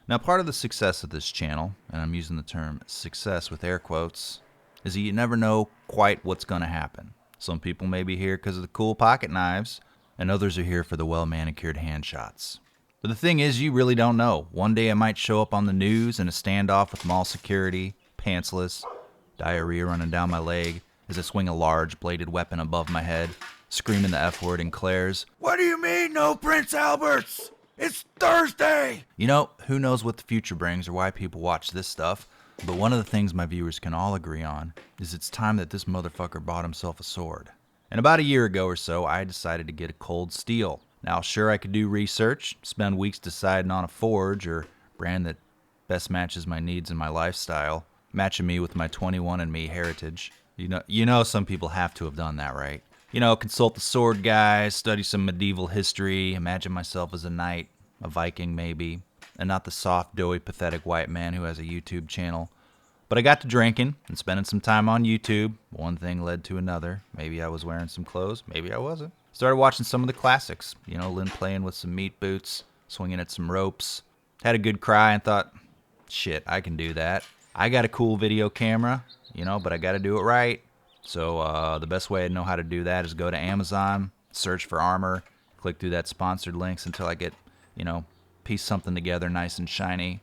Now, part of the success of this channel, and I'm using the term success with air quotes, is that you never know quite what's going to happen. Some people may be here because of the cool pocket knives, and others are here for the well-manicured hand shots. But the thing is, you really don't know. One day I might show up on the news in a standoff with mall security, pantsless, diarrhea running down my leg as I swing a large bladed weapon above my head, screaming the F word in Claire's, "What do you mean, no Prince Alberts? It's Thursday!" You know, who knows what the future brings or why people watch this stuff, but one of the things my viewers can all agree on is it's time that this motherfucker bought himself a sword. And about a year ago or so, I decided to get a cold steel. Now, sure, I could do research, spend weeks deciding on a forge or brand that best matches my needs and my lifestyle, matching me with my 21andMe heritage. You know some people have to have done that, right? You know, consult the sword guys, study some medieval history, imagine myself as a knight, a Viking maybe, and not the soft, doughy, pathetic white man who has a YouTube channel. But I got to drinking and spending some time on YouTube. One thing led to another. Maybe I was wearing some clothes, maybe I wasn't. Started watching some of the classics. You know, Lynn playing with some meat boots, swinging at some ropes. Had a good cry and thought, shit, I can do that. I got a cool video camera, you know, but I got to do it right. So the best way I know how to do that is go to Amazon, search for armor, click through that sponsored links until I get, you know, piece something together nice and shiny.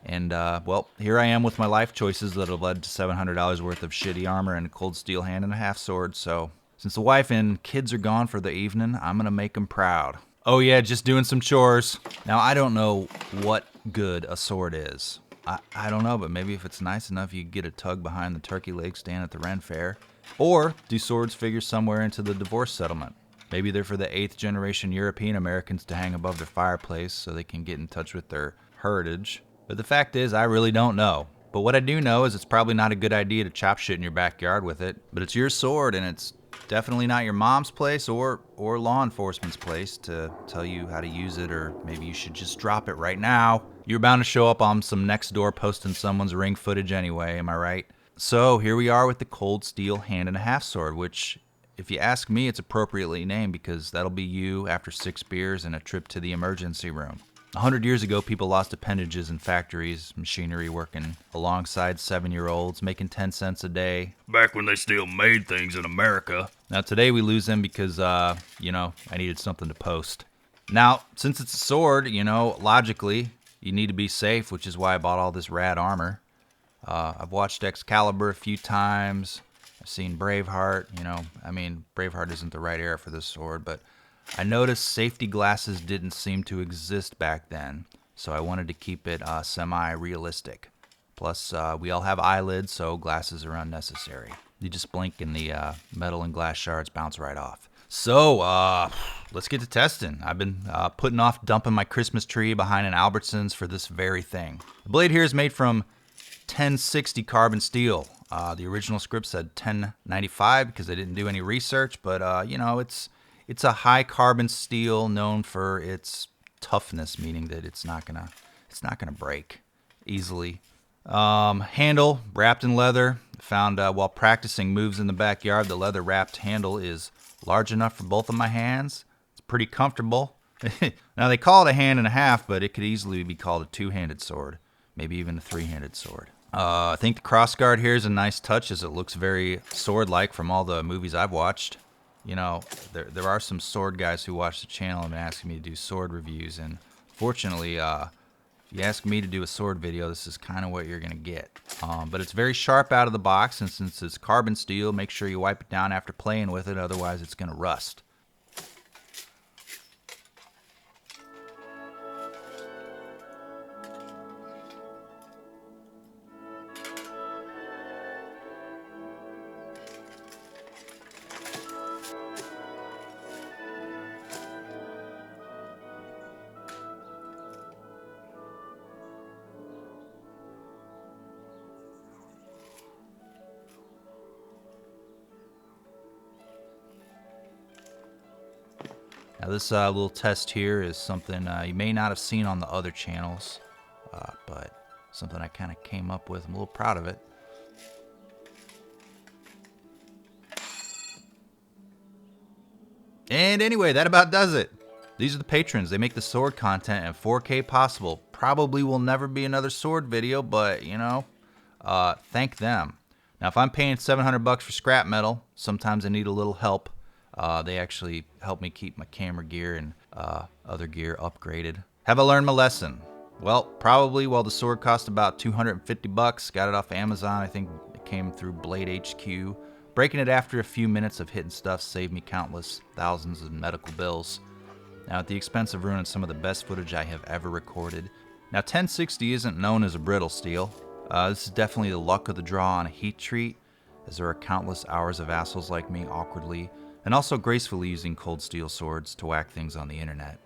And, well, here I am with my life choices that have led to $700 worth of shitty armor and a cold steel hand and a half sword. So since the wife and kids are gone for the evening, I'm going to make them proud. Oh, yeah, just doing some chores. Now, I don't know what good a sword is. I don't know, but maybe if it's nice enough, you get a tug behind the turkey leg stand at the Ren Fair. Or do swords figure somewhere into the divorce settlement? Maybe they're for the 8th generation European Americans to hang above their fireplace so they can get in touch with their heritage. But the fact is, I really don't know. But what I do know is it's probably not a good idea to chop shit in your backyard with it. But it's your sword, and it's definitely not your mom's place or law enforcement's place to tell you how to use it, or maybe you should just drop it right now. You're bound to show up on some next door posting someone's ring footage anyway, am I right? So here we are with the cold steel hand and a half sword, which, if you ask me, it's appropriately named because that'll be you after 6 beers and a trip to the emergency room. 100 years ago, people lost appendages in factories, machinery working alongside 7-year-olds, making 10 cents a day. Back when they still made things in America. Now today we lose them because, you know, I needed something to post. Now, since it's a sword, you know, logically, you need to be safe, which is why I bought all this rad armor. I've watched Excalibur a few times. I've seen Braveheart, you know. I mean, Braveheart isn't the right era for this sword, but I noticed safety glasses didn't seem to exist back then, so I wanted to keep it semi-realistic. Plus, we all have eyelids, so glasses are unnecessary. You just blink and the metal and glass shards bounce right off. So, let's get to testing. I've been putting off dumping my Christmas tree behind an Albertsons for this very thing. The blade here is made from 1060 carbon steel. The original script said 1095 because I didn't do any research, but, you know, it's a high carbon steel known for its toughness, meaning that it's not gonna break easily. Handle wrapped in leather. Found while practicing moves in the backyard, the leather wrapped handle is large enough for both of my hands. It's pretty comfortable. Now they call it a hand and a half, but it could easily be called a 2-handed sword, maybe even a 3-handed sword. I think the crossguard here is a nice touch as it looks very sword-like from all the movies I've watched. You know, there are some sword guys who watch the channel and been asking me to do sword reviews, and fortunately, if you ask me to do a sword video, this is kind of what you're going to get. But it's very sharp out of the box, and since it's carbon steel, make sure you wipe it down after playing with it, otherwise it's going to rust. Now this little test here is something you may not have seen on the other channels, but something I kind of came up with. I'm a little proud of it. And anyway, that about does it. These are the patrons. They make the sword content and 4K possible. probably will never be another sword video, but you know, thank them. Now, if I'm paying $700 for scrap metal, sometimes I need a little help. They actually help me keep my camera gear and other gear upgraded. Have I learned my lesson? Well, probably. While the sword cost about $250, got it off Amazon. I think it came through Blade HQ. Breaking it after a few minutes of hitting stuff saved me countless thousands of medical bills. Now, at the expense of ruining some of the best footage I have ever recorded. Now, 1060 isn't known as a brittle steel. This is definitely the luck of the draw on a heat treat, as there are countless hours of assholes like me awkwardly and also gracefully using cold steel swords to whack things on the internet.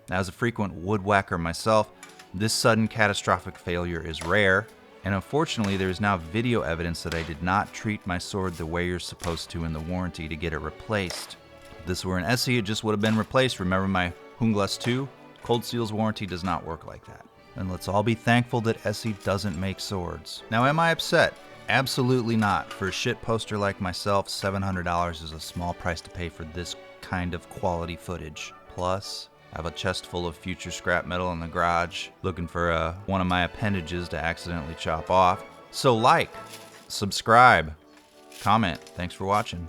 Now, as a frequent woodwhacker myself, this sudden catastrophic failure is rare, and unfortunately there is now video evidence that I did not treat my sword the way you're supposed to in the warranty to get it replaced. If this were an SE, it just would have been replaced. Remember my Hunglas 2? Cold Steel's warranty does not work like that. And let's all be thankful that SE doesn't make swords. Now, am I upset? Absolutely not. For a shit poster like myself, $700 is a small price to pay for this kind of quality footage. Plus, I have a chest full of future scrap metal in the garage, looking for one of my appendages to accidentally chop off. So like, subscribe, comment. Thanks for watching.